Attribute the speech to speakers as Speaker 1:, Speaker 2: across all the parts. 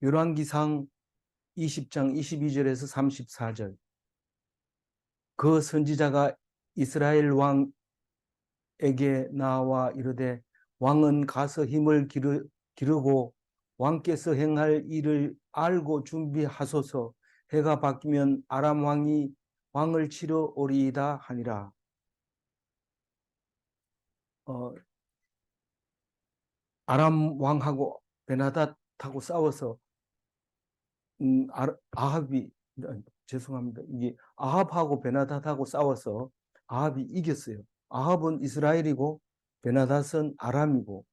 Speaker 1: 열왕기상 20장 22절에서 34절. 그 선지자가 이스라엘 왕에게 나와 이르되 왕은 가서 힘을 기르고 왕께서 행할 일을 알고 준비하소서. 해가 바뀌면 아람 왕이 왕을 치러 오리이다 하니라. 아람 왕하고 베나닷하고 싸워서 아합이 죄송합니다. 이게 아합하고 베나닷하고 싸워서 아합이 이겼어요. 아합은 이스라엘이고 베나닷은 아람이고,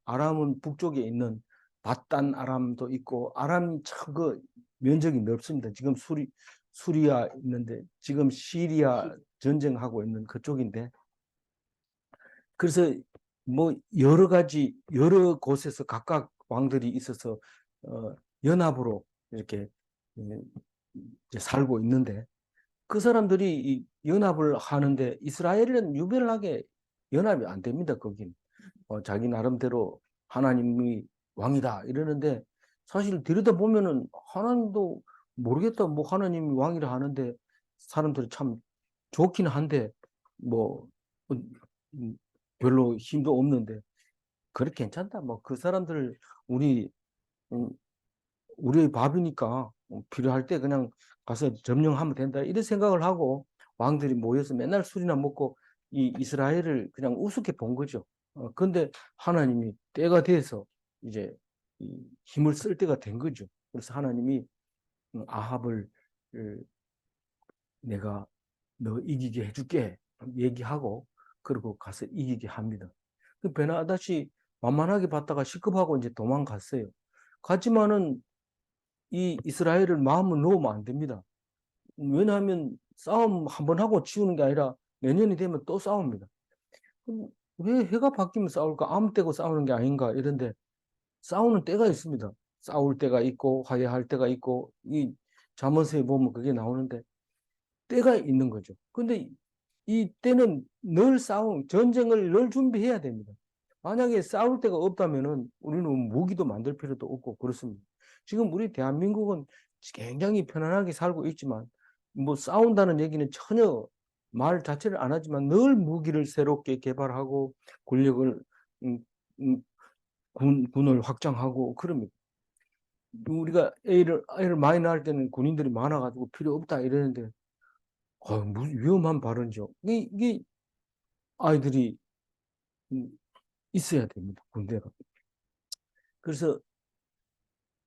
Speaker 1: 아람은 북쪽에 있는 바단 아람도 있고, 아람이 참 그 면적이 넓습니다. 지금 수리아 있는데, 지금 시리아 전쟁하고 있는 그쪽인데, 그래서 뭐 여러 가지 여러 곳에서 각각 왕들이 있어서 연합으로 이렇게 이제 살고 있는데, 그 사람들이 이 연합을 하는데 이스라엘은 유별나게 연합이 안 됩니다. 거긴 자기 나름대로 하나님이 왕이다 이러는데, 사실 들여다보면은 하나님도 모르겠다, 뭐 하나님이 왕이라 하는데 사람들이 참 좋긴 한데 뭐 별로 힘도 없는데 그래 괜찮다, 뭐 그 사람들 우리 우리의 밥이니까 필요할 때 그냥 가서 점령하면 된다 이런 생각을 하고 왕들이 모여서 맨날 술이나 먹고 이 이스라엘을 그냥 우습게 본 거죠. 근데 하나님이 때가 돼서 이제 힘을 쓸 때가 된 거죠. 그래서 하나님이 아합을 내가 너 이기게 해줄게 얘기하고, 그리고 가서 이기게 합니다. 그 베나다시 만만하게 봤다가 시급하고 이제 도망갔어요. 갔지만은 이 이스라엘을 마음을 놓으면 안 됩니다. 왜냐하면 싸움 한 번 하고 치우는 게 아니라 내년이 되면 또 싸웁니다. 왜 해가 바뀌면 싸울까? 아무 때고 싸우는 게 아닌가 이런데, 싸우는 때가 있습니다. 싸울 때가 있고 화해할 때가 있고, 이 잠언서에 보면 그게 나오는데 때가 있는 거죠. 근데 이 때는 늘 전쟁을 늘 준비해야 됩니다. 만약에 싸울 데가 없다면은 우리는 무기도 만들 필요도 없고 그렇습니다. 지금 우리 대한민국은 굉장히 편안하게 살고 있지만, 뭐 싸운다는 얘기는 전혀 말 자체를 안 하지만 늘 무기를 새롭게 개발하고 권력을 음, 음, 군을 확장하고 그럽니다. 우리가 애를 많이 낳을 때는 군인들이 많아가지고 필요 없다 이러는데, 무슨 위험한 발언이죠. 이게 아이들이 있어야 됩니다, 군대가. 그래서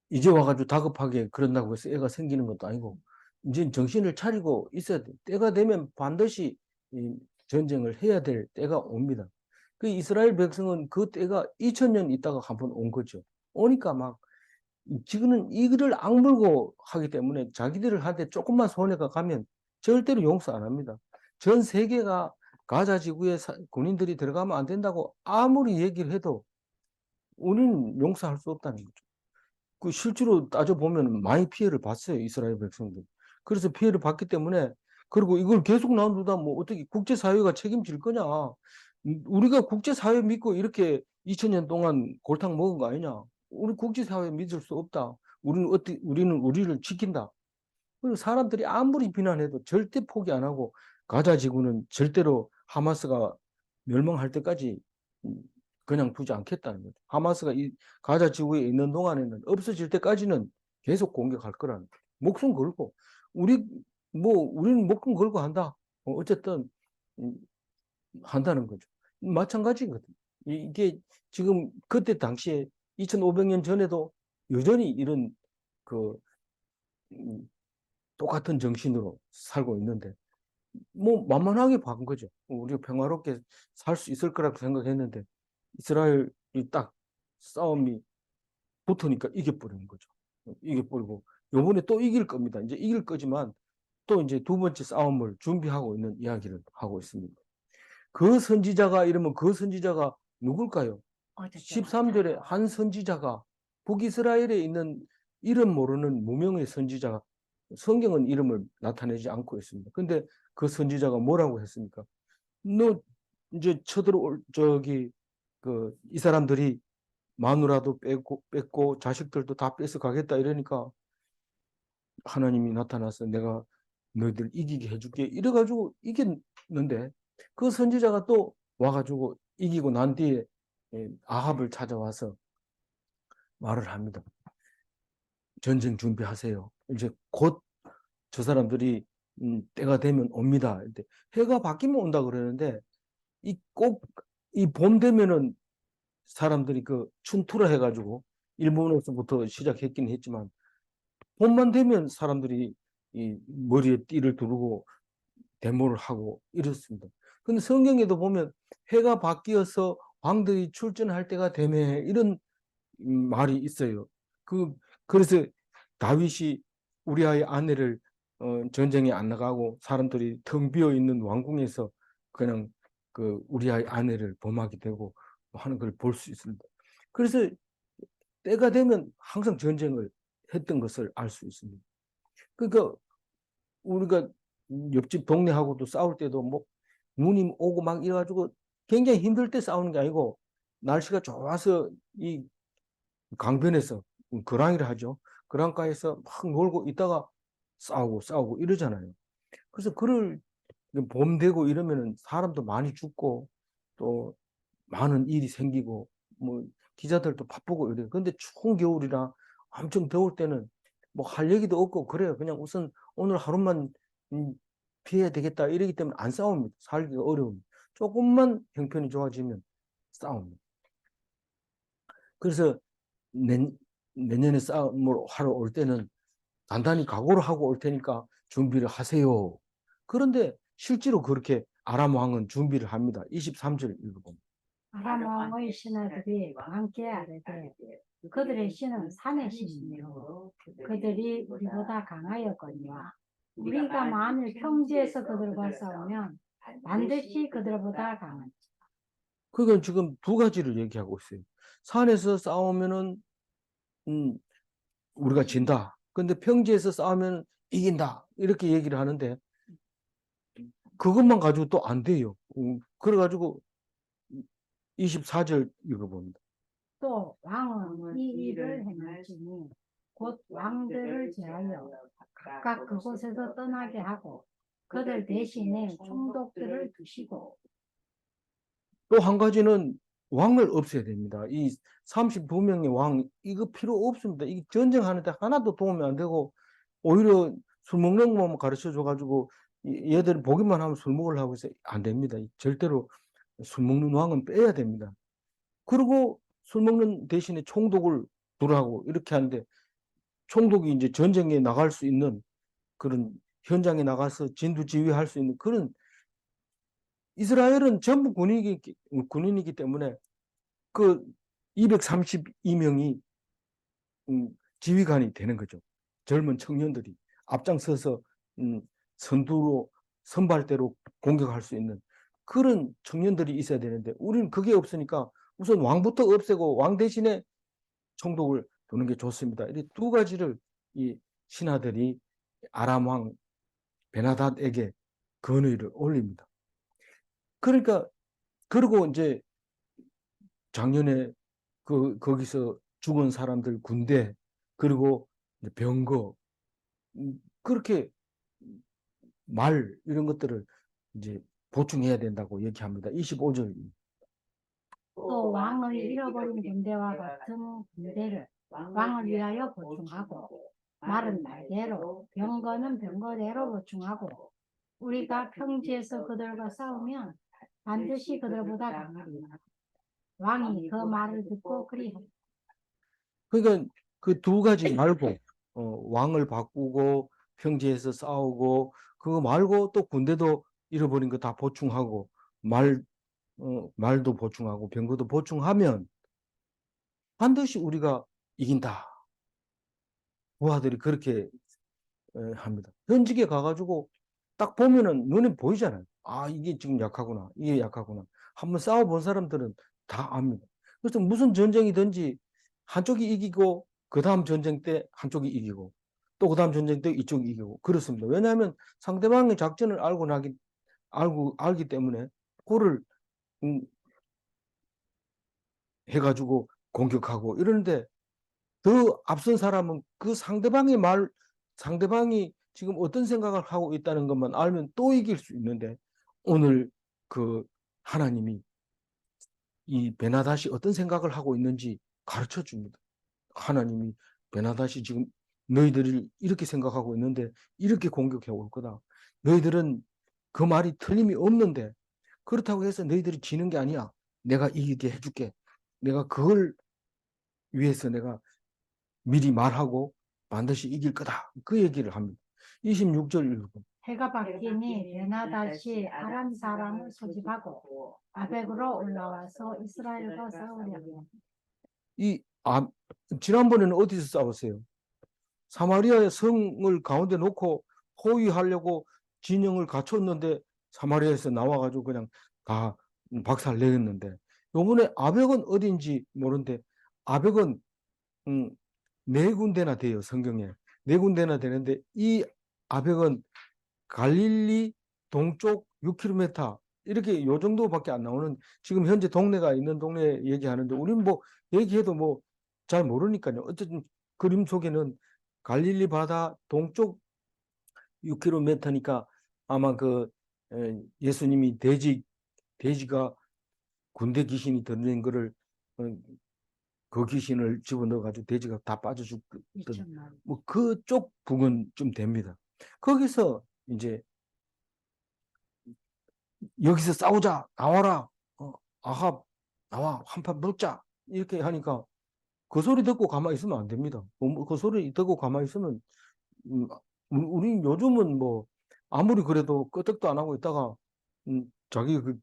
Speaker 1: 이제 와가지고 다급하게 그런다고 해서 애가 생기는 것도 아니고, 이제 정신을 차리고 있어야 돼. 때가 되면 반드시 이 전쟁을 해야 될 때가 옵니다. 그 이스라엘 백성은 그 때가 2000년 있다가 한 번 온 거죠. 오니까 막 지금은 이거를 악물고 하기 때문에 자기들을 할 때 조금만 손해가 가면 절대로 용서 안 합니다. 전 세계가 가자 지구에 군인들이 들어가면 안 된다고 아무리 얘기를 해도 우리는 용서할 수 없다는 거죠. 그 실제로 따져보면 많이 피해를 봤어요, 이스라엘 백성들. 그래서 피해를 봤기 때문에, 그리고 이걸 계속 놔두다 뭐 어떻게 국제사회가 책임질 거냐. 우리가 국제사회 믿고 이렇게 2000년 동안 골탕 먹은 거 아니냐. 우리 국제사회 믿을 수 없다. 우리는 우리를 지킨다. 그리고 사람들이 아무리 비난해도 절대 포기 안 하고, 가자 지구는 절대로 하마스가 멸망할 때까지 그냥 두지 않겠다는 거죠. 하마스가 이 가자 지구에 있는 동안에는, 없어질 때까지는 계속 공격할 거라는 거죠. 목숨 걸고 우리 우리는 목숨 걸고 한다. 어쨌든 한다는 거죠. 마찬가지거든요. 이게 지금 그때 당시에 2500년 전에도 여전히 이런 그 똑같은 정신으로 살고 있는데, 뭐 만만하게 본 거죠. 우리가 평화롭게 살 수 있을 거라고 생각했는데 이스라엘이 딱 싸움이 붙으니까 이겨버리는 거죠. 이겨버리고 요번에 또 이길 겁니다. 이제 이길 거지만 또 이제 두 번째 싸움을 준비하고 있는 이야기를 하고 있습니다. 그 선지자가 이러면 그 선지자가 누굴까요? 13절에 한 선지자가 북이스라엘에 있는 이름 모르는 무명의 선지자가, 성경은 이름을 나타내지 않고 있습니다. 근데 그 선지자가 뭐라고 했습니까? 너 이제 이 사람들이 마누라도 뺏고 자식들도 다 뺏어 가겠다 이러니까 하나님이 나타나서 내가 너희들 이기게 해줄게 이래가지고 이겼는데 그 선지자가 또 와가지고 이기고 난 뒤에 아합을 찾아와서 말을 합니다. 전쟁 준비하세요. 이제 곧 저 사람들이 때가 되면 옵니다. 해가 바뀌면 온다 그러는데 꼭 이 봄 되면은 사람들이 그 춘투라 해가지고 일본에서부터 시작했긴 했지만 봄만 되면 사람들이 이 머리에 띠를 두르고 데모를 하고 이렇습니다. 근데 성경에도 보면 해가 바뀌어서 왕들이 출전할 때가 되매 이런 말이 있어요. 그래서 다윗이 우리아의 아내를 전쟁에 안 나가고 사람들이 텅 비어 있는 왕궁에서 그냥 그 우리아의 아내를 범하게 되고 하는 걸 볼 수 있습니다. 그래서 때가 되면 항상 전쟁을 했던 것을 알 수 있습니다. 그러니까 우리가 옆집 동네하고도 싸울 때도 뭐 눈이 오고 막 이래가지고 굉장히 힘들 때 싸우는 게 아니고 날씨가 좋아서 이 강변에서 거랑이라 하죠. 거랑가에서 막 놀고 있다가 싸우고 이러잖아요. 그래서 봄 되고 이러면은 사람도 많이 죽고 또 많은 일이 생기고 뭐 기자들도 바쁘고 이래요. 근데 추운 겨울이라 엄청 더울 때는 뭐 할 얘기도 없고 그래요. 그냥 우선 오늘 하루만 피해야 되겠다 이러기 때문에 안 싸웁니다. 살기가 어려웁니다. 조금만 형편이 좋아지면 싸웁니다. 그래서 내년에 싸움을 하러 올 때는 단단히 각오를 하고 올 테니까 준비를 하세요. 그런데 실제로 그렇게 아람 왕은 준비를 합니다. 23절 읽어보면.
Speaker 2: 아람 왕의 신하들이 왕께 아뢰되 그들의 신은 산의 신이며 그들이 우리보다 강하였거니와 우리가 만일 평지에서 그들과 싸우면 반드시 그들보다 강하지.
Speaker 1: 그건 지금 두 가지를 얘기하고 있어요. 산에서 싸우면은 우리가 진다. 근데 평지에서 싸우면 이긴다. 이렇게 얘기를 하는데 그것만 가지고 또 안 돼요. 그래가지고 24절 읽어봅니다.
Speaker 2: 또 왕은 이 일을 행할지니 곧 왕들을 제하여 각각 그곳에서 떠나게 하고 그들 대신에 총독들을 두시고
Speaker 1: 또 한 가지는 왕을 없애야 됩니다. 이 32명의 왕 이거 필요 없습니다. 이 전쟁하는데 하나도 도움이 안 되고 오히려 술 먹는 것만 가르쳐 줘가지고 얘들 보기만 하면 술 먹으려고 해서 안 됩니다. 절대로 술 먹는 왕은 빼야 됩니다. 그리고 술 먹는 대신에 총독을 두라고 이렇게 하는데 총독이 이제 전쟁에 나갈 수 있는 그런 현장에 나가서 진두지휘할 수 있는 그런 이스라엘은 전부 군인이기 때문에 그 232명이 지휘관이 되는 거죠. 젊은 청년들이 앞장서서 선두로 선발대로 공격할 수 있는 그런 청년들이 있어야 되는데 우리는 그게 없으니까 우선 왕부터 없애고 왕 대신에 총독을 두는 게 좋습니다. 이 두 가지를 이 신하들이 아람 왕 베나닷에게 건의를 올립니다. 그러니까 그리고 이제 작년에 거기서 죽은 사람들 군대 그리고 병거 그렇게 말 이런 것들을 이제 보충해야 된다고 얘기합니다. 25절.
Speaker 2: 또 왕의 잃어버린 군대와 같은 군대를 왕을 위하여 보충하고 말은 말대로 병거는 병거대로 보충하고 우리가 평지에서 그들과 싸우면 반드시 그들보다 강하리라. 왕이 그 말을 듣고 그리하였다.
Speaker 1: 그러니까 그 두 가지 말고 왕을 바꾸고 평지에서 싸우고 그거 말고 또 군대도 잃어버린 거 다 보충하고 말도 보충하고 병거도 보충하면 반드시 우리가 이긴다. 부하들이 그렇게 합니다. 현직에 가가지고 딱 보면은 눈에 보이잖아요. 아, 이게 지금 약하구나. 이게 약하구나. 한번 싸워본 사람들은 다 압니다. 그래서 무슨 전쟁이든지 한쪽이 이기고 그 다음 전쟁 때 한쪽이 이기고 또 그 다음 전쟁 때 이쪽이 이기고 그렇습니다. 왜냐하면 상대방의 작전을 알기 때문에 그거를 해가지고 공격하고 이러는데 더 앞선 사람은 그 상대방이 지금 어떤 생각을 하고 있다는 것만 알면 또 이길 수 있는데 오늘 그 하나님이 이 베나닷이 어떤 생각을 하고 있는지 가르쳐 줍니다. 하나님이 베나닷이 지금 너희들이 이렇게 생각하고 있는데 이렇게 공격해 올 거다. 너희들은 그 말이 틀림이 없는데 그렇다고 해서 너희들이 지는 게 아니야. 내가 이기게 해줄게. 내가 그걸 위해서 내가 미리 말하고 반드시 이길 거다. 그 얘기를 합니다. 26절 읽고.
Speaker 2: 해가 바뀌니 베나닷이 아람 사람을 소집하고 아벡으로 올라와서 이스라엘과 싸우려 하며
Speaker 1: 지난번에는 어디서 싸웠어요? 사마리아의 성을 가운데 놓고 포위하려고 진영을 갖췄는데 사마리아에서 나와가지고 그냥 다 박살 내렸는데 요번에 아벡은 어딘지 모르는데 아벡은 네 군데나 돼요. 성경에 네 군데나 되는데 이 아벡은 갈릴리 동쪽 6km 이렇게 요 정도밖에 안 나오는 지금 현재 동네가 있는 동네 얘기하는데 우리는 뭐 얘기해도 뭐 잘 모르니까요. 어쨌든 그림 속에는 갈릴리 바다 동쪽 6km니까 아마 그 예수님이 돼지가 군대 귀신이 들린 거를 그 귀신을 집어넣어 가지고 돼지가 다 빠져 죽던
Speaker 2: 2천만.
Speaker 1: 뭐 그쪽 부근쯤 됩니다. 거기서 이제 여기서 싸우자 나와라 아합 나와 한판 먹자 이렇게 하니까 그 소리 듣고 가만히 있으면 안 됩니다. 그 소리 듣고 가만히 있으면 음, 우리 요즘은 뭐 아무리 그래도 끄떡도 안 하고 있다가 자기 그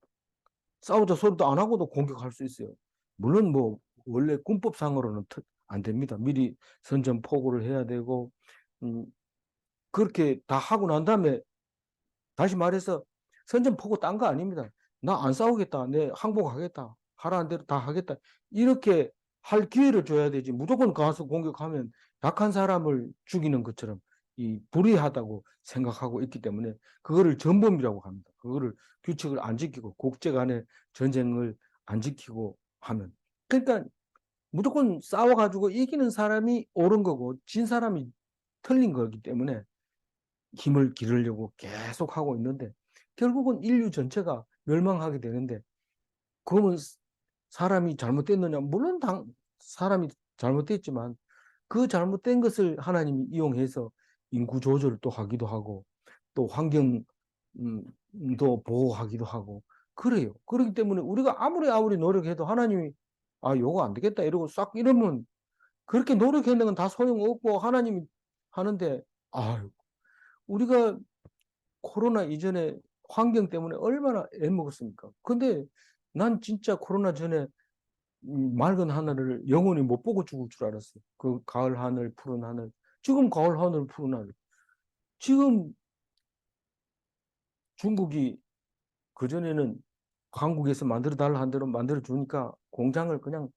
Speaker 1: 싸우자 소리도 안 하고도 공격할 수 있어요. 물론 뭐 원래 군법상으로는 안 됩니다. 미리 선전포고를 해야 되고 음, 그렇게 다 하고 난 다음에 다시 말해서 선전포고 딴 거 아닙니다. 나 안 싸우겠다. 내 항복하겠다. 하라는 대로 다 하겠다. 이렇게 할 기회를 줘야 되지. 무조건 가서 공격하면 약한 사람을 죽이는 것처럼 이 불의하다고 생각하고 있기 때문에 그거를 전범이라고 합니다. 그거를 규칙을 안 지키고 국제 간의 전쟁을 안 지키고 하면. 그러니까 무조건 싸워가지고 이기는 사람이 옳은 거고 진 사람이 틀린 거기 때문에 힘을 기르려고 계속 하고 있는데 결국은 인류 전체가 멸망하게 되는데 그러면 사람이 잘못됐느냐? 물론 사람이 잘못됐지만 그 잘못된 것을 하나님이 이용해서 인구 조절을 또 하기도 하고 또 환경도 보호하기도 하고 그래요. 그렇기 때문에 우리가 아무리 노력해도 하나님이 요거 안 되겠다 이러고 싹 이러면 그렇게 노력했는 건 다 소용없고 하나님이 하는데 우리가 코로나 이전에 환경 때문에 얼마나 애먹었습니까? 근데 난 진짜 코로나 전에 맑은 하늘을 영원히 못 보고 죽을 줄 알았어요. 그 가을 하늘, 푸른 하늘. 지금 가을 하늘, 푸른 하늘. 지금 중국이 그전에는 한국에서 만들어 달라 한 대로 만들어 주니까 공장을 그냥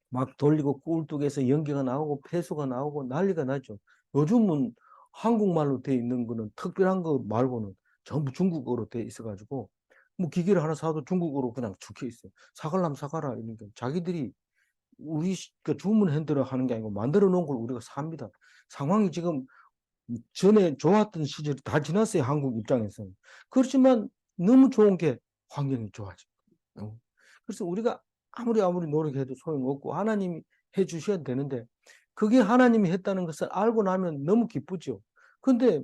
Speaker 1: 막 돌리고 꿀뚝에서 연기가 나오고 폐수가 나오고 난리가 나죠. 요즘은 한국말로 돼 있는 거는 특별한 거 말고는 전부 중국어로 돼 있어가지고 뭐 기계를 하나 사도 중국어로 그냥 적혀 있어요. 사갈라면 사가라 이러니까 자기들이 우리 그 주문 핸들을 하는 게 아니고 만들어 놓은 걸 우리가 삽니다. 상황이 지금 전에 좋았던 시절이 다 지났어요. 한국 입장에서는. 그렇지만 너무 좋은 게 환경이 좋아져. 그래서 우리가 아무리 노력해도 소용없고 하나님이 해 주셔야 되는데 그게 하나님이 했다는 것을 알고 나면 너무 기쁘죠. 근데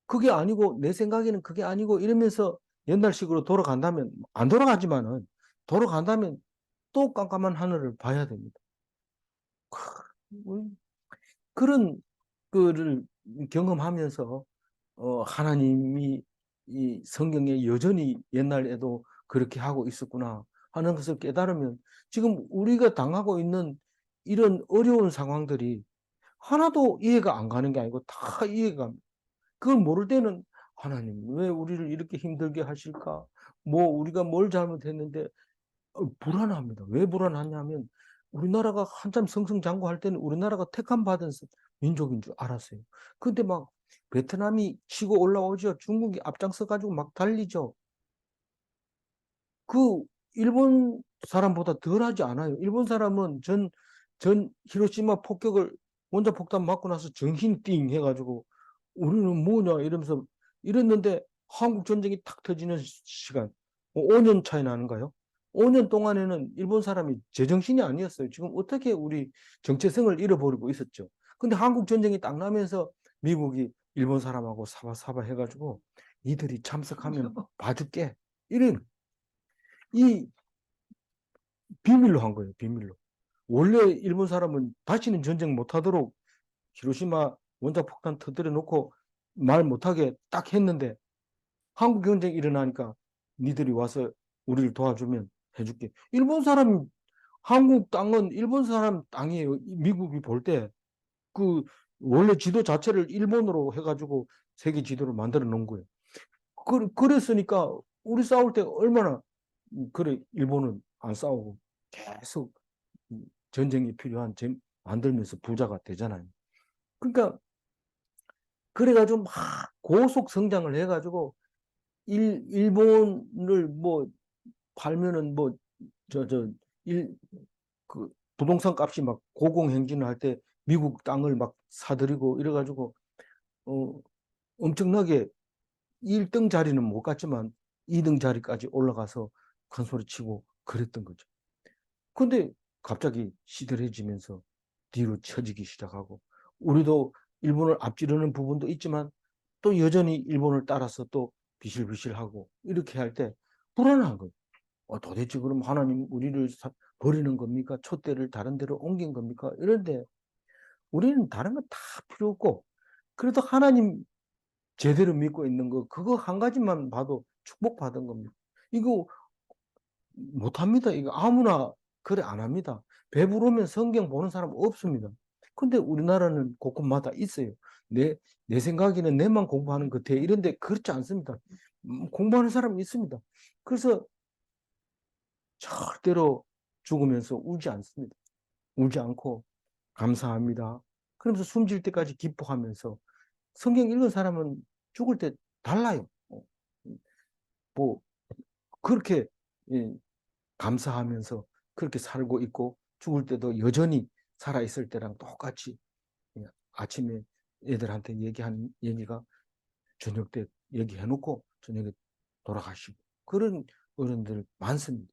Speaker 1: 그게 아니고 내 생각에는 그게 아니고 이러면서 옛날식으로 돌아간다면 안 돌아가지만은 돌아간다면 또 깜깜한 하늘을 봐야 됩니다. 그런 거를 경험하면서 하나님이 이 성경에 여전히 옛날에도 그렇게 하고 있었구나 하는 것을 깨달으면 지금 우리가 당하고 있는 이런 어려운 상황들이 하나도 이해가 안 가는 게 아니고 다 이해가 갑니다. 그걸 모를 때는 하나님 왜 우리를 이렇게 힘들게 하실까? 뭐 우리가 뭘 잘못했는데 불안합니다. 왜 불안하냐면 우리나라가 한참 승승장구할 때는 우리나라가 택함 받은 민족인 줄 알았어요. 근데 막 베트남이 치고 올라오죠. 중국이 앞장서 가지고 막 달리죠. 그 일본 사람보다 덜하지 않아요. 일본 사람은 전 히로시마 폭격을 원자폭탄 맞고 나서 정신이 띵 해가지고 우리는 뭐냐 이러면서 이랬는데 한국 전쟁이 탁 터지는 시간 5년 차이 나는가요? 5년 동안에는 일본 사람이 제정신이 아니었어요. 지금 어떻게 우리 정체성을 잃어버리고 있었죠. 근데 한국 전쟁이 딱 나면서 미국이 일본 사람하고 사바사바 해가지고 이들이 참석하면 봐줄게. 이런 이 비밀로 한 거예요. 비밀로. 원래 일본 사람은 다시는 전쟁 못하도록 히로시마 원자폭탄 터뜨려 놓고 말 못하게 딱 했는데 한국 경쟁이 일어나니까 니들이 와서 우리를 도와주면 해줄게. 일본 사람 한국 땅은 일본 사람 땅이에요. 미국이 볼 때 그 원래 지도 자체를 일본으로 해가지고 세계 지도를 만들어 놓은 거예요. 그랬으니까 우리 싸울 때 얼마나 그래 일본은 안 싸우고 계속 전쟁이 필요한 만들면서 부자가 되잖아요. 그러니까 그래가지고 막 고속 성장을 해가지고 일본을 뭐 팔면은 뭐 그 부동산 값이 막 고공행진을 할 때 미국 땅을 막 사들이고 이래가지고 어 엄청나게 1등 자리는 못 갔지만 2등 자리까지 올라가서 큰 소리 치고 그랬던 거죠. 근데 갑자기 시들해지면서 뒤로 처지기 시작하고 우리도 일본을 앞지르는 부분도 있지만 또 여전히 일본을 따라서 또 비실비실하고 이렇게 할 때 불안한 거예요. 도대체 그럼 하나님 우리를 버리는 겁니까? 촛대를 다른 데로 옮긴 겁니까? 이런데 우리는 다른 거 다 필요 없고 그래도 하나님 제대로 믿고 있는 거 그거 한 가지만 봐도 축복받은 겁니다. 이거 못합니다. 이거 아무나 그래 안 합니다. 배부르면 성경 보는 사람 없습니다. 근데 우리나라는 곳곳마다 있어요. 내 생각에는 내만 공부하는 것 같아. 이런데 그렇지 않습니다. 공부하는 사람이 있습니다. 그래서 절대로 죽으면서 울지 않습니다. 울지 않고 감사합니다. 그러면서 숨질 때까지 기뻐하면서 성경 읽은 사람은 죽을 때 달라요. 뭐 그렇게 예, 감사하면서 그렇게 살고 있고 죽을 때도 여전히 살아있을 때랑 똑같이 아침에 애들한테 얘기한 얘기가 저녁 때 얘기해놓고 저녁에 돌아가시고 그런 어른들 많습니다.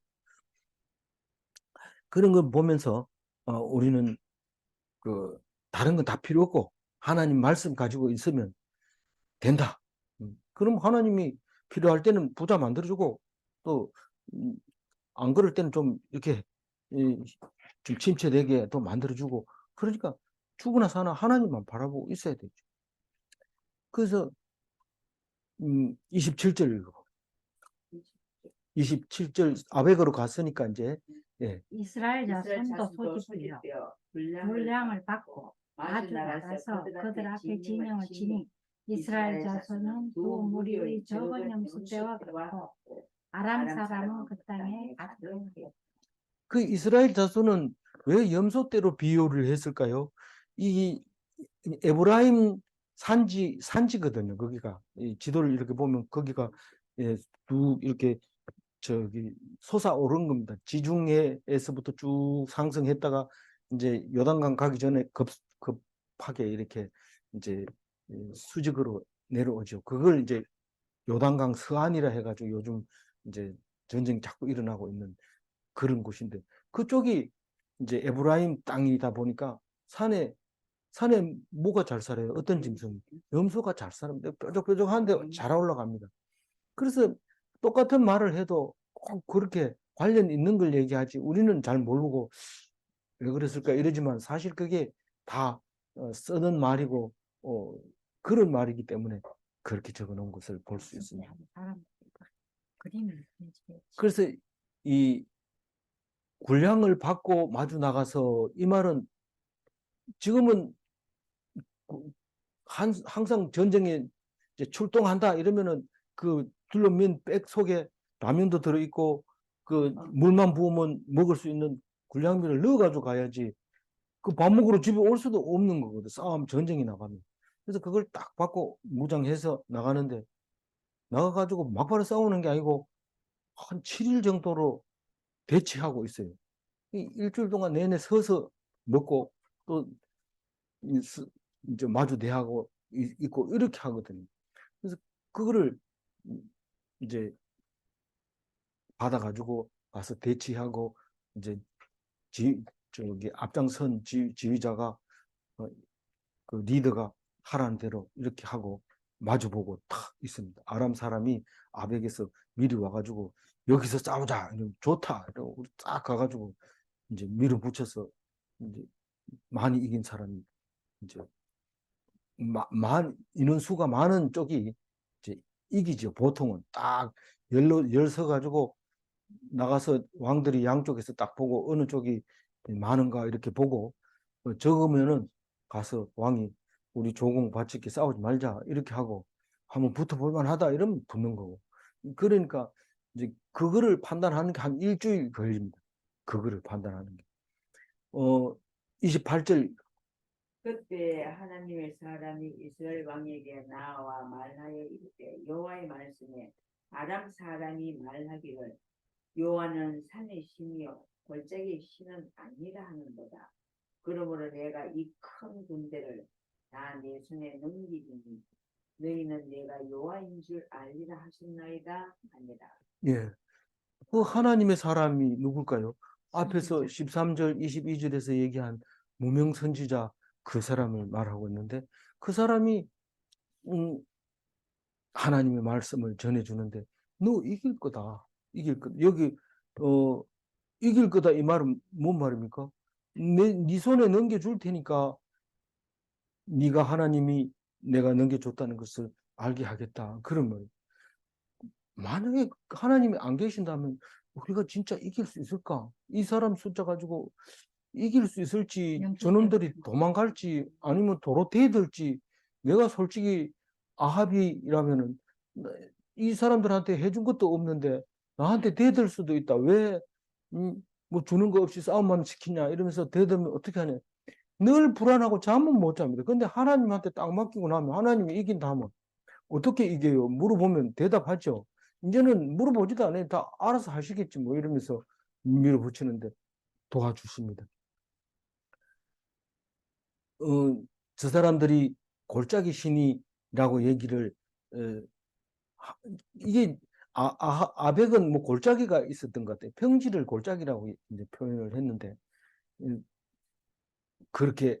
Speaker 1: 그런 걸 보면서 우리는 그 다른 건 다 필요 없고 하나님 말씀 가지고 있으면 된다. 그럼 하나님이 필요할 때는 부자 만들어주고 또 안 그럴 때는 좀 이렇게 좀 침체되게 또 만들어주고 그러니까 죽으나 사나 하나님만 바라보고 있어야 되죠. 그래서 27절 읽어. 27절 아벡으로 갔으니까 이제 예.
Speaker 2: 이스라엘 자손도 소집되어 분량을 받고 마주 나가서 그들 앞에 진영을 치니 이스라엘 자손은 두 무리의 적은 염소 때와 같고 아람 사람은 그 땅에 갔더니
Speaker 1: 그 이스라엘 자손은 왜 염소떼로 비유를 했을까요? 이 에브라임 산지거든요. 거기가 이 지도를 이렇게 보면 거기가 예, 쭉 이렇게 저기 솟아오른 겁니다. 지중해에서부터 쭉 상승했다가 이제 요단강 가기 전에 급하게 이렇게 이제 수직으로 내려오죠. 그걸 이제 요단강 서안이라 해가지고 요즘 이제 전쟁이 자꾸 일어나고 있는 그런 곳인데 그쪽이 이제 에브라임 땅이다 보니까 산에 뭐가 잘 살아요? 어떤 짐승이? 염소가 잘 살아요. 뾰족뾰족한데 잘 올라갑니다. 그래서 똑같은 말을 해도 꼭 그렇게 관련 있는 걸 얘기하지 우리는 잘 모르고 왜 그랬을까 이러지만 사실 그게 다 쓰는 말이고 그런 말이기 때문에 그렇게 적어놓은 것을 볼 수 있습니다. 그래서 이 군량을 받고 마주 나가서 이 말은 지금은 항상 전쟁에 이제 출동한다 이러면은 그 둘러민 백 속에 라면도 들어있고 그 물만 부으면 먹을 수 있는 군량미를 넣어가지고 가야지 그 밥 먹으러 집에 올 수도 없는 거거든. 싸움 전쟁이 나가면. 그래서 그걸 딱 받고 무장해서 나가는데 나가가지고 막바로 싸우는 게 아니고 한 7일 정도로 대치하고 있어요. 일주일 동안 내내 서서 먹고 또 이제 마주 대하고 있고 이렇게 하거든요. 그래서 그거를 이제 받아가지고 가서 대치하고 이제 저기 앞장선 지휘자가 그 리더가 하라는 대로 이렇게 하고 마주보고 탁 있습니다. 아람 사람이 아벡에서 미리 와가지고 여기서 싸우자. 좋다. 이러고 딱 가가지고 이제 밀어붙여서 이제 많이 이긴 사람이 이제 인원수가 많은 쪽이 이제 이기죠. 보통은 딱 열 서가지고 나가서 왕들이 양쪽에서 딱 보고 어느 쪽이 많은가 이렇게 보고 적으면은 가서 왕이 우리 조공 바치게 싸우지 말자 이렇게 하고 한번 붙어볼 만하다 이러면 붙는 거고. 그러니까 이제 그거를 판단하는 게 한 일주일 걸립니다. 그거를 판단하는 게. 28절.
Speaker 3: 그때 하나님의 사람이 이스라엘 왕에게 나와 말하여 이르되 여호와의 말씀에 아람 사람이 말하기를 여호와는 산의 신이요 골짜기의 신은 아니라 하는도다. 그러므로 내가 이 큰 군대를 다 내 손에 넘기리니 너희는 내가 여호와인 줄 알리라 하셨나이다 아니라.
Speaker 1: 예. 그 하나님의 사람이 누굴까요? 앞에서 13절, 22절에서 얘기한 무명 선지자 그 사람을 말하고 있는데 그 사람이 하나님의 말씀을 전해주는데 너 이길 거다. 이길 거다. 여기 이길 거다 이 말은 뭔 말입니까? 네 손에 넘겨줄 테니까 네가 하나님이 내가 넘겨줬다는 것을 알게 하겠다. 그런 말이에요. 만약에 하나님이 안 계신다면 우리가 진짜 이길 수 있을까? 이 사람 숫자 가지고 이길 수 있을지, 저놈들이 도망갈지, 아니면 도로 대들지, 내가 솔직히 아합이라면은 이 사람들한테 해준 것도 없는데 나한테 대들 수도 있다. 왜, 뭐 주는 거 없이 싸움만 시키냐? 이러면서 대들면 어떻게 하냐? 늘 불안하고 잠은 못 잡니다. 근데 하나님한테 딱 맡기고 나면 하나님이 이긴다 하면 어떻게 이겨요? 물어보면 대답하죠. 이제는 물어보지도 않아요. 다 알아서 하시겠지 뭐 이러면서 밀어붙이는데 도와주십니다. 저 사람들이 골짜기 신이라고 얘기를 이게 아벡은 뭐 골짜기가 있었던 것 같아요. 평지를 골짜기라고 이제 표현을 했는데 그렇게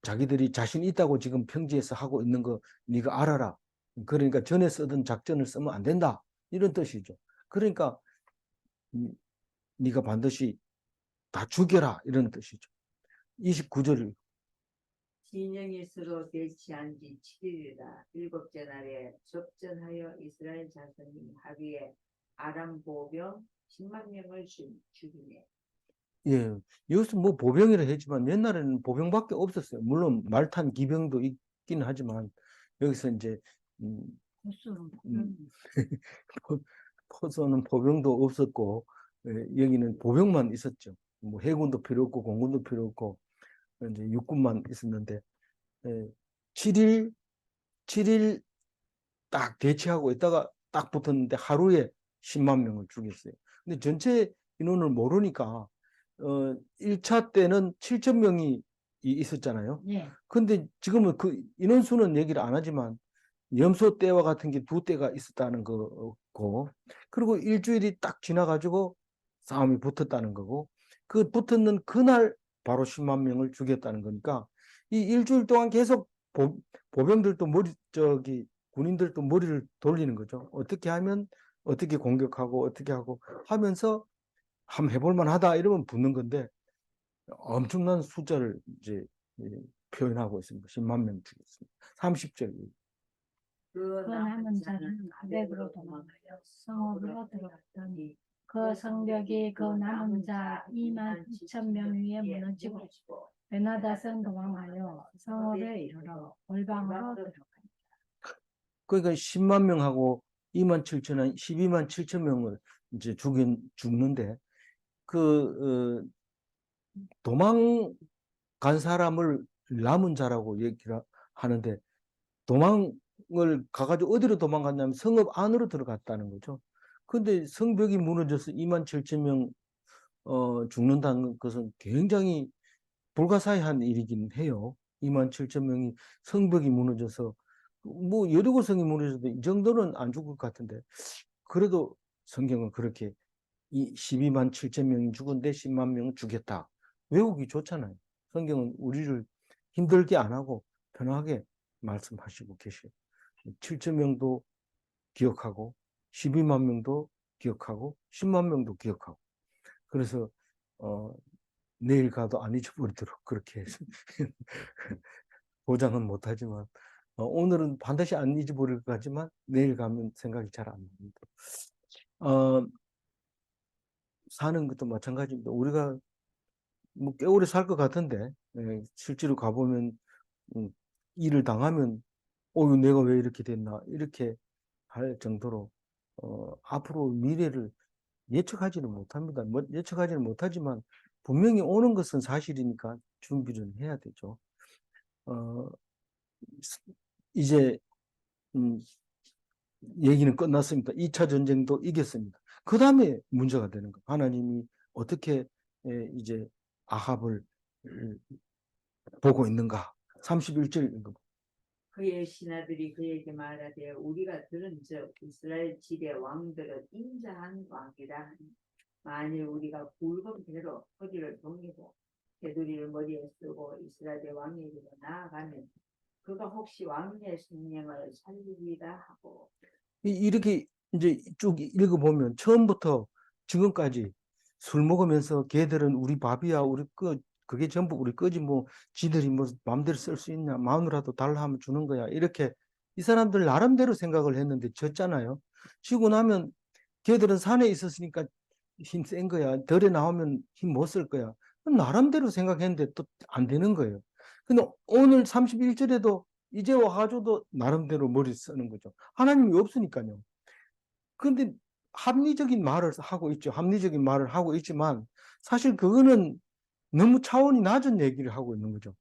Speaker 1: 자기들이 자신 있다고 지금 평지에서 하고 있는 거 네가 알아라. 그러니까 전에 쓰던 작전을 쓰면 안 된다. 이런 뜻이죠. 그러니까 네가 반드시 다 죽여라. 이런 뜻이죠. 29절.
Speaker 3: 진영이 서로 대치한 지 7일이라 일곱째 날에 접전하여 이스라엘 자손이 합의해 아람 보병 10만 명을 죽이네.
Speaker 1: 예, 여기서 뭐 보병이라 했지만 옛날에는 보병밖에 없었어요. 물론 말탄 기병도 있긴 하지만 여기서 이제 포소는 보병도 없었고 여기는 보병만 있었죠. 뭐 해군도 필요 없고 공군도 필요 없고 이제 육군만 있었는데 7일 딱 대치하고 있다가 딱 붙었는데 하루에 10만 명을 죽였어요. 근데 전체 인원을 모르니까 1차 때는 7천 명이 있었잖아요.
Speaker 2: 예.
Speaker 1: 근데 지금은 그 인원수는 얘기를 안 하지만 염소 떼와 같은 게 2떼가 있었다는 거고, 그리고 일주일이 딱 지나가지고 싸움이 붙었다는 거고, 그 붙었는 그날 바로 10만 명을 죽였다는 거니까 이 일주일 동안 계속 보병들도 군인들도 머리를 돌리는 거죠. 어떻게 하면 어떻게 공격하고 어떻게 하고 하면서 한번 해볼 만하다 이러면 붙는 건데 엄청난 숫자를 이제 표현하고 있습니다. 10만 명 죽였습니다. 30절.
Speaker 3: 그
Speaker 2: 남은 자는 아벡으로 도망하여 성읍으로 들어갔더니 그 성벽이 그 남은 자 2만 2천 명 위에 무너지고 베나닷은 도망하여 성읍에 이르러 골방으로 들어간다.
Speaker 1: 그러니까 10만 명하고 2만 7천, 12만 7천 명을 이제 죽는데 도망간 사람을 남은 자라고 얘기를 하는데 도망을 가가지고 어디로 도망갔냐면 성읍 안으로 들어갔다는 거죠. 근데 성벽이 무너져서 2만 7천 명 죽는다는 것은 굉장히 불가사의한 일이긴 해요. 2만 7천 명이 성벽이 무너져서 뭐 여리고성이 무너져도 이 정도는 안 죽을 것 같은데 그래도 성경은 그렇게 이 12만 7천 명이 죽은데 10만 명은 죽였다. 외우기 좋잖아요. 성경은 우리를 힘들게 안 하고 편하게 말씀하시고 계셔요. 7천 명도 기억하고 12만 명도 기억하고 10만 명도 기억하고 그래서 내일 가도 안 잊어버리도록 그렇게 해서 보장은 못하지만 오늘은 반드시 안 잊어버릴 것 같지만 내일 가면 생각이 잘 안 납니다. 사는 것도 마찬가지입니다. 우리가 뭐 꽤 오래 살 것 같은데 실제로 가보면 일을 당하면 내가 왜 이렇게 됐나 이렇게 할 정도로 앞으로 미래를 예측하지는 못합니다. 뭐 예측하지는 못하지만 분명히 오는 것은 사실이니까 준비를 해야 되죠. 어, 이제 얘기는 끝났습니다. 2차 전쟁도 이겼습니다. 그 다음에 문제가 되는 거예요. 하나님이 어떻게 이제 아합을 보고 있는가. 31절
Speaker 3: 그의 신하들이 그에게 말하되 우리가 들은즉 이스라엘 집의 왕들은 인자한 왕이라 하니 만일 우리가 굵은 배로 허리를 동이고 테두리를 머리에 쓰고 이스라엘의 왕에게로 나아가면 그가 혹시 왕의 생명을 살리리라 하고
Speaker 1: 이렇게 이제 쭉 읽어보면 처음부터 지금까지 술 먹으면서 걔들은 우리 밥이야, 그게 전부 우리 거지, 뭐, 지들이 뭐, 마음대로 쓸 수 있냐, 마누라도 달라 하면 주는 거야. 이렇게 이 사람들 나름대로 생각을 했는데 졌잖아요. 지고 나면 걔들은 산에 있었으니까 힘 센 거야. 덜에 나오면 힘 못 쓸 거야. 나름대로 생각했는데 또 안 되는 거예요. 근데 오늘 31절에도 이제 와가지고도 나름대로 머리 쓰는 거죠. 하나님이 없으니까요. 그런데 합리적인 말을 하고 있죠. 합리적인 말을 하고 있지만 사실 그거는 너무 차원이 낮은 얘기를 하고 있는 거죠.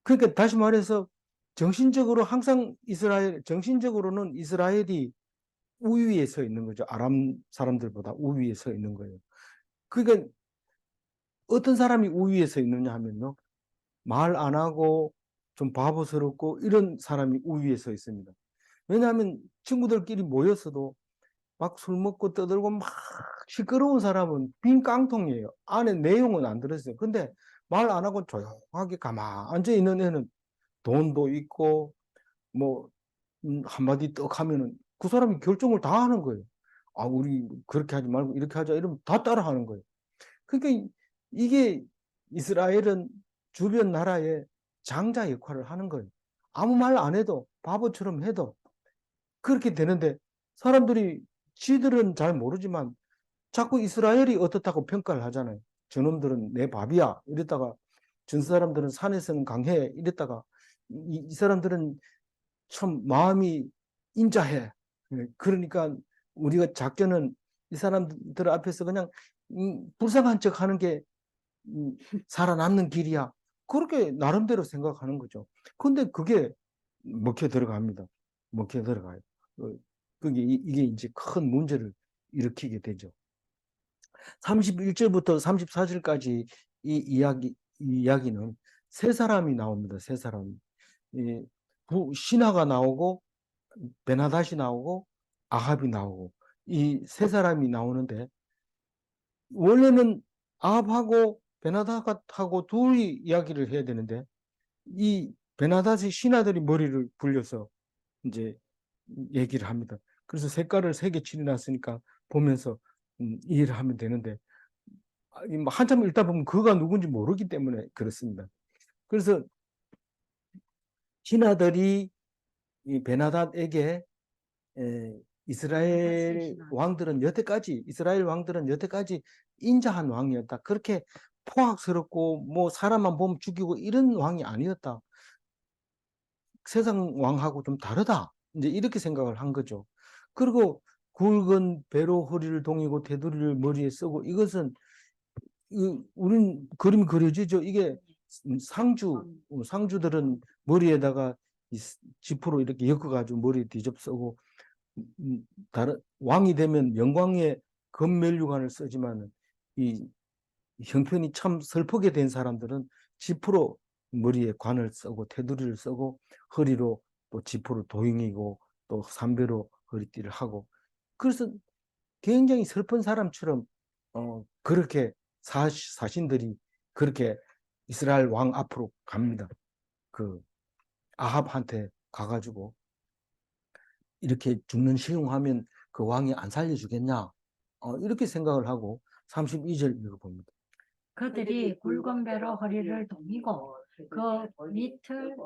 Speaker 1: 그러니까 다시 말해서 정신적으로 항상 정신적으로는 이스라엘이 우위에 서 있는 거죠. 아람 사람들보다 우위에 서 있는 거예요. 그러니까 어떤 사람이 우위에 서 있느냐 하면요. 말 안 하고 좀 바보스럽고 이런 사람이 우위에 서 있습니다. 왜냐하면 친구들끼리 모였어도 막 술 먹고 떠들고 막 시끄러운 사람은 빈 깡통이에요. 안에 내용은 안 들었어요. 근데 말 안 하고 조용하게 가만 앉아 있는 애는 돈도 있고 뭐 한마디 떡 하면은 그 사람이 결정을 다 하는 거예요. 아, 우리 그렇게 하지 말고 이렇게 하자 이러면 다 따라 하는 거예요. 그러니까 이게 이스라엘은 주변 나라의 장자 역할을 하는 거예요. 아무 말 안 해도 바보처럼 해도 그렇게 되는데 사람들이 지들은 잘 모르지만 자꾸 이스라엘이 어떻다고 평가를 하잖아요. 저놈들은 내 밥이야 이랬다가 전 사람들은 산에서는 강해 이랬다가 이 사람들은 참 마음이 인자해. 그러니까 우리가 작전은 이 사람들 앞에서 그냥 불쌍한 척 하는 게 살아남는 길이야. 그렇게 나름대로 생각하는 거죠. 근데 그게 먹혀 들어갑니다. 먹혀 들어가요. 그게 이게 이제 큰 문제를 일으키게 되죠. 31절부터 34절까지 이 이야기는 세 사람이 나옵니다. 세 사람. 신하가 나오고 베나닷이 나오고 아합이 나오고 이 세 사람이 나오는데 원래는 아합하고 베나닷하고 둘이 이야기를 해야 되는데 이 베나닷의 신하들이 머리를 굴려서 이제 얘기를 합니다. 그래서 색깔을 세 개 칠해놨으니까 보면서 이해를 하면 되는데 한참 읽다 보면 그가 누군지 모르기 때문에 그렇습니다. 그래서 신하들이 이 베나닷에게 이스라엘 왕들은 여태까지 인자한 왕이었다. 그렇게 포악스럽고 뭐 사람만 보면 죽이고 이런 왕이 아니었다. 세상 왕하고 좀 다르다. 이제 이렇게 생각을 한 거죠. 그리고 굵은 배로 허리를 동이고 테두리를 머리에 쓰고 이것은 우린 그림이 그려지죠. 이게 상주들은 머리에다가 지프로 이렇게 엮어가지고 머리에 뒤접 쓰고 다른 왕이 되면 영광의 금면류관을 쓰지만 이 형편이 참 슬프게 된 사람들은 지프로 머리에 관을 쓰고 테두리를 쓰고 허리로 또 지프로 도용이고 또 삼배로 허리띠를 하고, 그래서 굉장히 슬픈 사람처럼 그렇게 사신들이 그렇게 이스라엘 왕 앞으로 갑니다. 그 아합한테 가가지고 이렇게 죽는 시용하면 그 왕이 안 살려주겠냐, 이렇게 생각을 하고 32절 읽어봅니다.
Speaker 2: 그들이 굵은 배로 허리를 동이고 그 밑을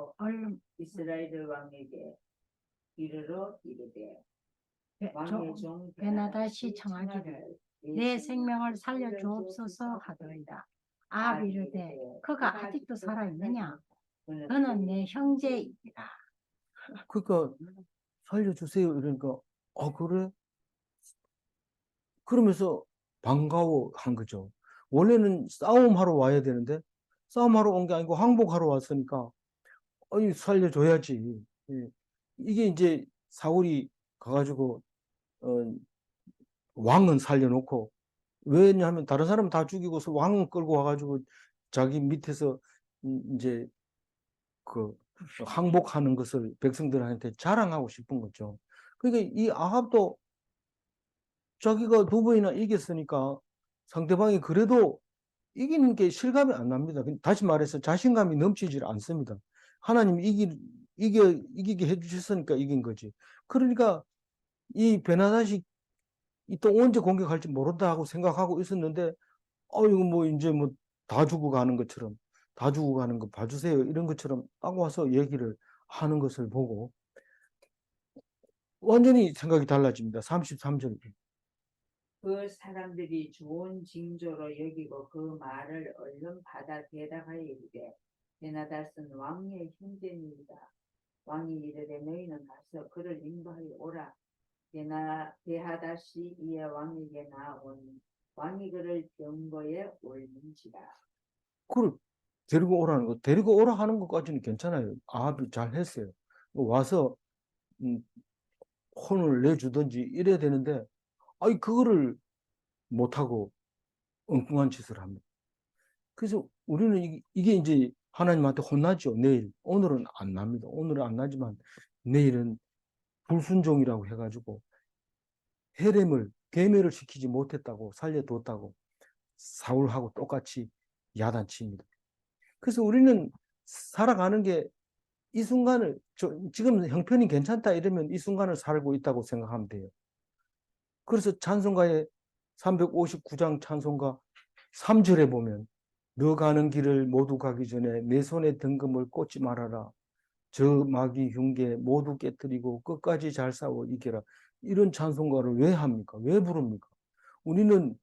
Speaker 3: 이스라엘 왕에게 이르러 이르되
Speaker 2: 왕의 종 베나다시 청하기를 내 생명을 살려주옵소서 하더이다. 아합이 이르되 그가 아직도 살아있느냐? 그는 내 형제이니라.
Speaker 1: 그러니까 살려주세요 이러니까 그래? 그러면서 반가워한 거죠. 원래는 싸움하러 와야 되는데 싸움하러 온 게 아니고 항복하러 왔으니까 살려줘야지. 예. 이게 이제 사울이 가가지고 왕은 살려놓고, 왜냐하면 다른 사람 다 죽이고 왕은 끌고 와가지고 자기 밑에서 이제 그 항복하는 것을 백성들한테 자랑하고 싶은 거죠. 그러니까 이 아합도 자기가 두 번이나 이겼으니까 상대방이 그래도 이기는 게 실감이 안 납니다. 다시 말해서 자신감이 넘치질 않습니다. 하나님이 이기게 해주셨으니까 이긴 거지. 그러니까 이 베나다시 또 언제 공격할지 모른다 하고 생각하고 있었는데, 이거 뭐 이제 뭐 다 죽어가는 것처럼, 다 죽어가는 거 봐주세요 이런 것처럼 딱 와서 얘기를 하는 것을 보고 완전히 생각이 달라집니다. 33절.
Speaker 3: 그 사람들이 좋은 징조로 여기고 그 말을 얼른 받아 대답하여 이르되 베나닷은 왕의 형제니이다. 왕이 이르되 너희는 가서 그를 인도하여 오라. 베하닷이 이에 왕에게 나아오니 왕이 그를 병거에 올린지라.
Speaker 1: 그걸 데리고 오라는 거, 데리고 오라 하는 것까지는 괜찮아요. 아합이 잘 했어요. 와서 혼을 내주든지 이래야 되는데, 그거를 못하고 엉뚱한 짓을 합니다. 그래서 우리는 이게 이제 하나님한테 혼나죠. 내일. 오늘은 안 납니다. 오늘은 안 나지만 내일은 불순종이라고 해가지고 헤렘을, 계매를 시키지 못했다고 살려뒀다고 사울하고 똑같이 야단칩니다. 그래서 우리는 살아가는 게 이 순간을, 지금 형편이 괜찮다 이러면 이 순간을 살고 있다고 생각하면 돼요. 그래서 찬송가의 359장 찬송가 3절에 보면 너 가는 길을 모두 가기 전에 내 손에 등금을 꽂지 말아라. 저 마귀 흉계 모두 깨뜨리고 끝까지 잘 싸워 이겨라. 이런 찬송가를 왜 합니까? 왜 부릅니까? 우리는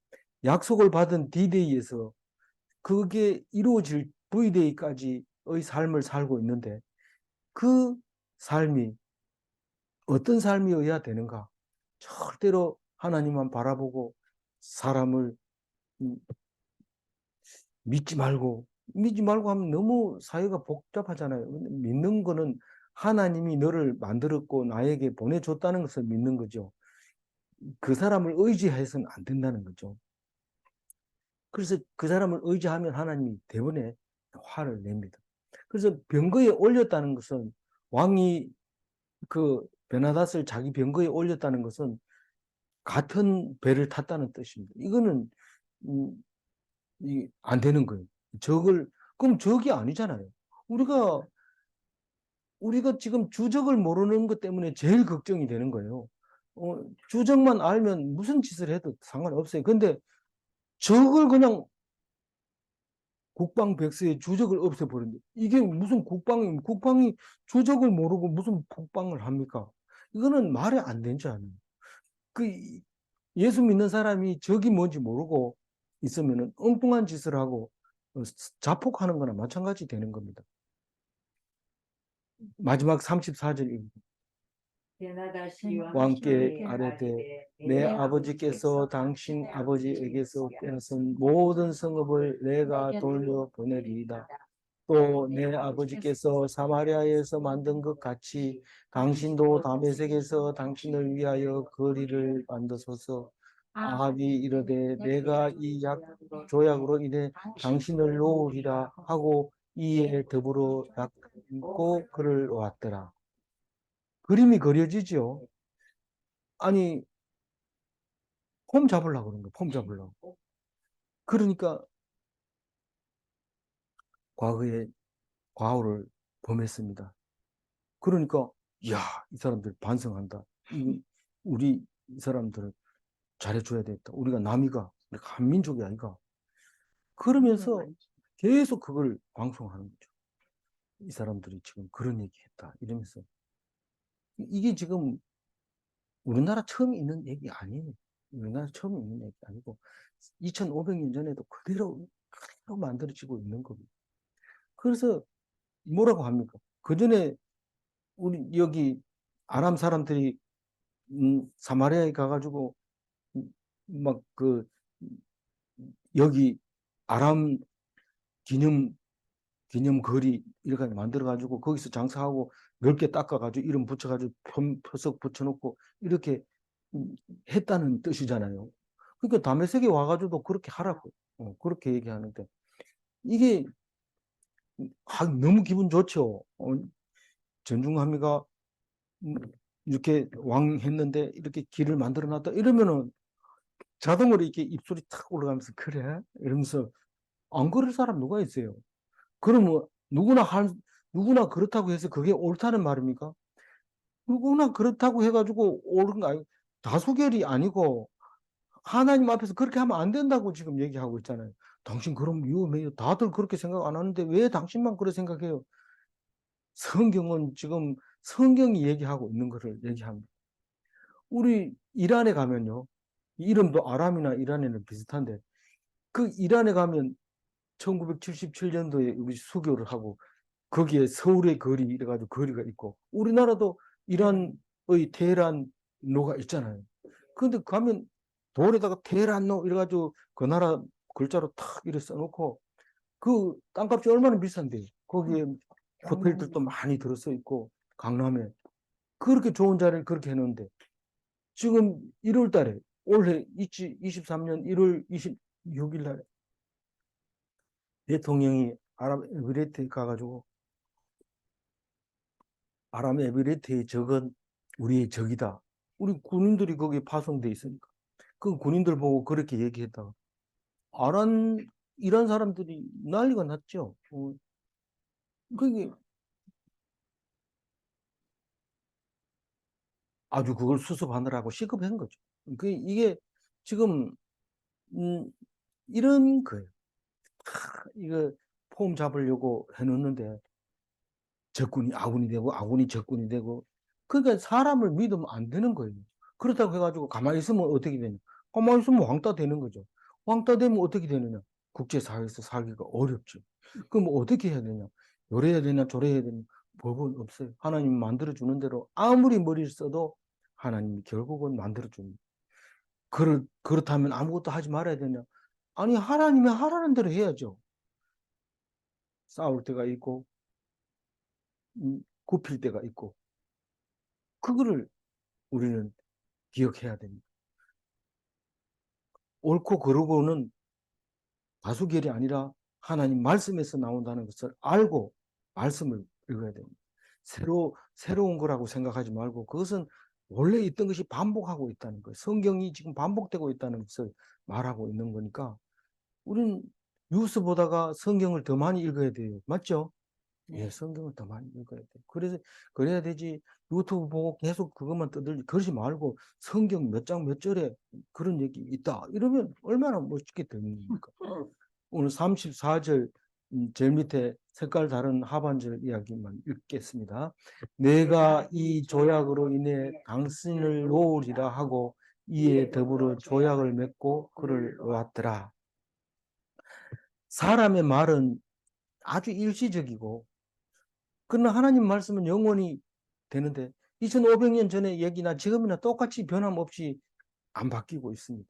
Speaker 1: 약속을 받은 D-Day에서 그게 이루어질 V-Day까지의 삶을 살고 있는데, 그 삶이 어떤 삶이어야 되는가? 절대로 하나님만 바라보고 사람을 믿지 말고 하면 너무 사회가 복잡하잖아요. 믿는 거는 하나님이 너를 만들었고 나에게 보내줬다는 것을 믿는 거죠. 그 사람을 의지해서는 안 된다는 거죠. 그래서 그 사람을 의지하면 하나님이 대번에 화를 냅니다. 그래서 병거에 올렸다는 것은, 왕이 그 베나닷을 자기 병거에 올렸다는 것은 같은 배를 탔다는 뜻입니다. 이거는 안 되는 거예요. 그럼 적이 아니잖아요. 우리가 지금 주적을 모르는 것 때문에 제일 걱정이 되는 거예요. 주적만 알면 무슨 짓을 해도 상관없어요. 근데 적을 그냥 국방백서에 주적을 없애버린다. 이게 무슨 국방이 주적을 모르고 무슨 국방을 합니까? 이거는 말이 안 되지 않아요. 예수 믿는 사람이 적이 뭔지 모르고 있으면 엉뚱한 짓을 하고 자폭하는 거나 마찬가지 되는 겁니다. 마지막 34절. 왕께 아뢰되 내 아버지께서 당신 아버지에게서 빼앗은 모든 성읍을 내가 돌려보내리이다. 또 내 아버지께서 사마리아에서 만든 것 같이 당신도 다메섹에서 당신을 위하여 거리를 만드소서. 아합이 이르되 내가 이 조약으로 인해 당신을 놓으리라 하고 이에 더불어 닦고 그를 놓았더라. 그림이 그려지죠. 아니 폼 잡으려고 그런 거야. 폼 잡으려고. 그러니까 과거에 과오를 범했습니다. 그러니까 야, 이 사람들 반성한다. 우리 이 사람들을 잘해줘야 되겠다. 우리가 남이가 우리가 한민족이 아니가. 그러면서 계속 그걸 방송하는 거죠. 이 사람들이 지금 그런 얘기했다. 이러면서 이게 지금 우리나라 처음 있는 얘기 아니에요. 우리나라 처음 있는 얘기 아니고 2500년 전에도 그대로 만들어지고 있는 겁니다. 그래서 뭐라고 합니까? 그 전에 우리 여기 아람 사람들이 사마리아에 가가지고 막 그 여기 아람 기념거리 이렇게 만들어가지고 거기서 장사하고 넓게 닦아가지고 이름 붙여가지고 표석 붙여놓고 이렇게 했다는 뜻이잖아요. 그러니까 다메섹에 와가지고도 그렇게 하라고 그렇게 얘기하는데 이게 너무 기분 좋죠. 전중함이가 이렇게 왕 했는데 이렇게 길을 만들어 놨다 이러면은 자동으로 이렇게 입술이 탁 올라가면서 그래? 이러면서 안 그럴 사람 누가 있어요? 그러면 누구나 그렇다고 해서 그게 옳다는 말입니까? 누구나 그렇다고 해가지고 옳은 거 아니고 다수결이 아니고 하나님 앞에서 그렇게 하면 안 된다고 지금 얘기하고 있잖아요. 당신 그럼 위험해요. 다들 그렇게 생각 안 하는데 왜 당신만 그렇게 생각해요? 성경은 지금 성경이 얘기하고 있는 것을 얘기합니다. 우리 이란에 가면요. 이름도 아람이나 이란에는 비슷한데 그 이란에 가면 1977년도에 우리 수교를 하고 거기에 서울의 거리 이래가지고 거리가 있고 우리나라도 이란의 테헤란로가 있잖아요. 근데 가면 돌에다가 테헤란로 이래가지고 그 나라 글자로 탁 이렇게 써놓고 그 땅값이 얼마나 비싼데 거기에 호텔들도 많이 들어서 있고 강남에 그렇게 좋은 자리를 그렇게 해놓는데 지금 1월 달에 올해 23년 1월 26일 날에 대통령이 아랍에미레이트에 가가지고 아랍에미레이트의 적은 우리의 적이다. 우리 군인들이 거기에 파송돼 있으니까. 그 군인들 보고 그렇게 얘기했다가 이란 사람들이 난리가 났죠. 그게 아주 그걸 수습하느라고 시급한 거죠. 이게 지금 이런 거예요. 이거 폼 잡으려고 해놓는데 적군이 아군이 되고 아군이 적군이 되고 그러니까 사람을 믿으면 안 되는 거예요. 그렇다고 해가지고 가만히 있으면 어떻게 되냐? 가만히 있으면 왕따 되는 거죠. 왕따 되면 어떻게 되느냐? 국제사회에서 살기가 어렵죠. 그럼 뭐 어떻게 해야 되냐? 요래야 되냐 저래야 되냐? 법은 없어요. 하나님이 만들어주는 대로 아무리 머리를 써도 하나님이 결국은 만들어줍니다. 그렇다면 아무것도 하지 말아야 되냐? 아니 하나님이 하라는 대로 해야죠. 싸울 때가 있고 굽힐 때가 있고 그거를 우리는 기억해야 됩니다. 옳고 그르고는 다수결이 아니라 하나님 말씀에서 나온다는 것을 알고 말씀을 읽어야 됩니다. 새로운 거라고 생각하지 말고 그것은 원래 있던 것이 반복하고 있다는 거예요. 성경이 지금 반복되고 있다는 것을 말하고 있는 거니까 우리는 뉴스 보다가 성경을 더 많이 읽어야 돼요. 맞죠? 예, 성경을 더 많이 읽어야 돼요. 그래야 되지. 유튜브 보고 계속 그것만 그러지 말고 성경 몇 장 몇 절에 그런 얘기 있다. 이러면 얼마나 멋있게 됩니까? 오늘 34절 제일 밑에 색깔 다른 하반절 이야기만 읽겠습니다. 내가 이 조약으로 인해 당신을 놓으리라 하고 이에 더불어 조약을 맺고 그를 놓았더라. 사람의 말은 아주 일시적이고 그러나 하나님 말씀은 영원히 되는데 2500년 전의 얘기나 지금이나 똑같이 변함없이 안 바뀌고 있습니다.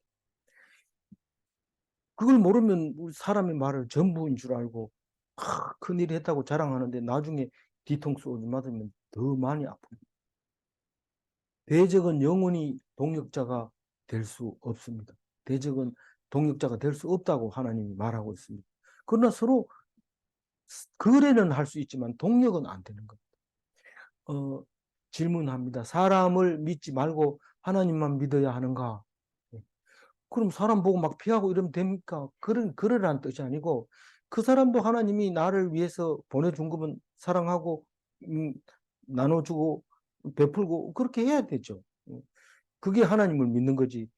Speaker 1: 그걸 모르면 우리 사람의 말을 전부인 줄 알고 큰일 했다고 자랑하는데 나중에 뒤통수 맞으면 더 많이 아픕니다. 대적은 영원히 동력자가 될 수 없습니다. 대적은 동역자가 될 수 없다고 하나님이 말하고 있습니다. 그러나 서로 거래는 할 수 있지만 동역은 안 되는 겁니다. 질문합니다. 사람을 믿지 말고 하나님만 믿어야 하는가? 그럼 사람 보고 막 피하고 이러면 됩니까? 그러라는 뜻이 아니고 그 사람도 하나님이 나를 위해서 보내준 거면 사랑하고 나눠주고 베풀고 그렇게 해야 되죠. 그게 하나님을 믿는 거지.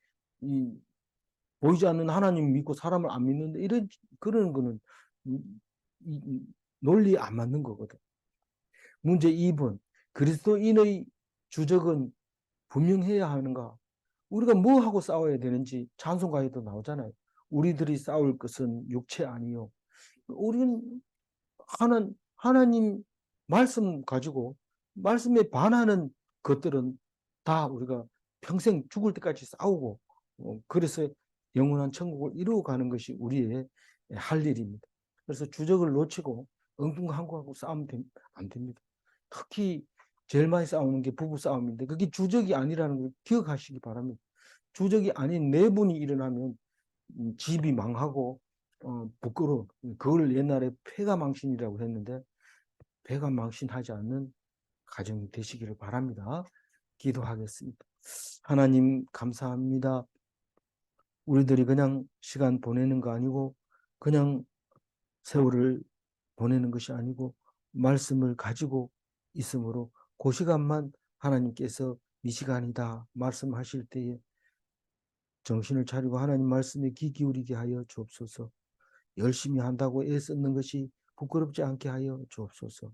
Speaker 1: 보이지 않는 하나님 믿고 사람을 안 믿는다 이런 그런 거는 논리에 안 맞는 거거든. 문제 2번. 그리스도인의 주적은 분명해야 하는가? 우리가 뭐 하고 싸워야 되는지 찬송가에도 나오잖아요. 우리들이 싸울 것은 육체 아니요. 우리는 하나님 말씀 가지고 말씀에 반하는 것들은 다 우리가 평생 죽을 때까지 싸우고 그래서 영원한 천국을 이루어가는 것이 우리의 할 일입니다. 그래서 주적을 놓치고 엉뚱한 거하고 싸우면 안 됩니다. 특히 제일 많이 싸우는 게 부부 싸움인데 그게 주적이 아니라는 걸 기억하시기 바랍니다. 주적이 아닌 내분이 일어나면 집이 망하고 부끄러워. 그걸 옛날에 폐가망신이라고 했는데 폐가망신하지 않는 가정이 되시기를 바랍니다. 기도하겠습니다. 하나님 감사합니다. 우리들이 그냥 시간 보내는 거 아니고 그냥 세월을 보내는 것이 아니고 말씀을 가지고 있으므로 그 시간만 하나님께서 이 시간이다 말씀하실 때에 정신을 차리고 하나님 말씀에 귀 기울이게 하여 주옵소서. 열심히 한다고 애쓰는 것이 부끄럽지 않게 하여 주옵소서.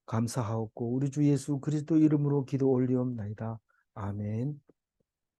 Speaker 1: 감사하옵고 우리 주 예수 그리스도 이름으로 기도 올리옵나이다. 아멘.